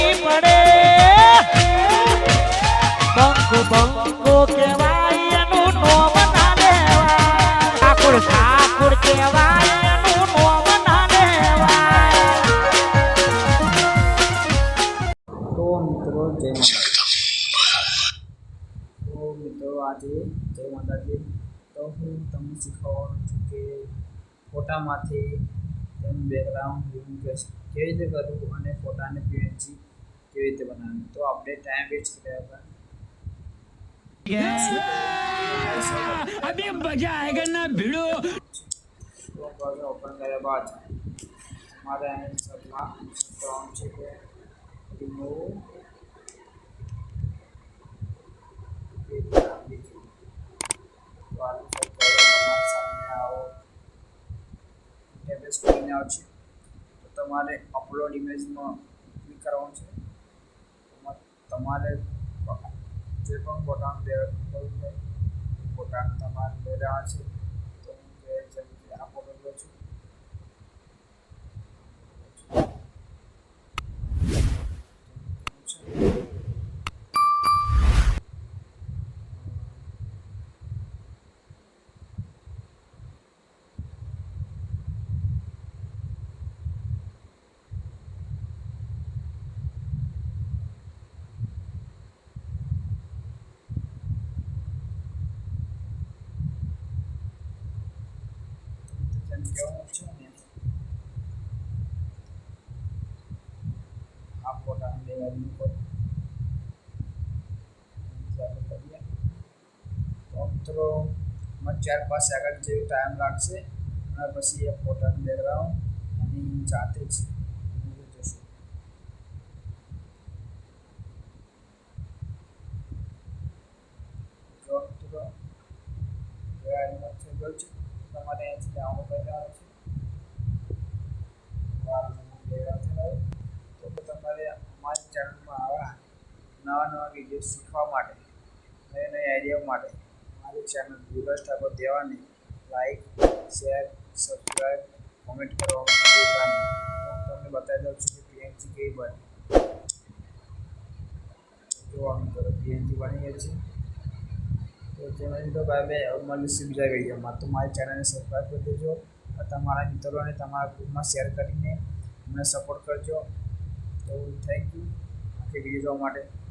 નહીં પડે બંકો બંકો કહેવાય એનું નોમ ના લેવાય ઠાકુર ઠાકુર કહેવાય એનું નોમ ના લેવાય તો મિત્રો જય મિત્રો આજે જય માતાજી તો હું તમને શીખવવાનું છું કે ફોટામાંથી એનું બેકગ્રાઉન્ડ કેવી રીતે કરવું અને ફોટાને પીએનજી કેવી રીતે બનાવવું તો આપણે ટાઈમ વેસ્ટ કર્યા હતા अभी मजा आएगा ना भिड़ो ओपन કર્યા બાદ हमारे सबમાં કામ છે કે રિમૂવ સ્ક્રીન આવશે તો તમારે અપલોડ ઇમેજમાં ક્લિક કરવાનું છે તમારે જે પણ ફોટાનું ડેવલપ કરવું છે ફોટાનું તમારે લઈ રહ્યા છે તો હું જેમ કે આ ફોટો લઉં છું કેવું છે ને આ ફોટાને લેવાનું પર ચાલુ કરીએ તો મિત્રો 4-5 સેકન્ડ જેવું ટાઈમ લાગશે અને પછી એ ફોટાનું બેકગ્રાઉન્ડ એની જાતે જ જશે જો મિત્રો એઆઈમાં થઈ ગયું છે તમારે અહીંથી ડાઉનલોડ કરી તો તમારે અમારી ચેનલમાં આવા નવા વિડીયો શીખવા માટે નવી આઈડિયા માટે મારી ચેનલ દિવસ ઠાકોર દેવાની લાઈક શેર સબસ્ક્રાઈબ કોમેન્ટ કરવા હું તમને બતાવી દઉં છું કે પીએનજી કેવી બને જોવાનું કરો પીએનજી બની ગઈ છે તો જેમાં તો ભાઈ મેં મળીશું બીજા વિડીયોમાં તો મારી ચેનલને સબસ્ક્રાઈબ કરી દેજો તમારા મિત્રોને તમારા ગ્રુપમાં શેર કરીને અમને સપોર્ટ કરજો તો થેન્ક યુ આખી વિડીયો જોવા માટે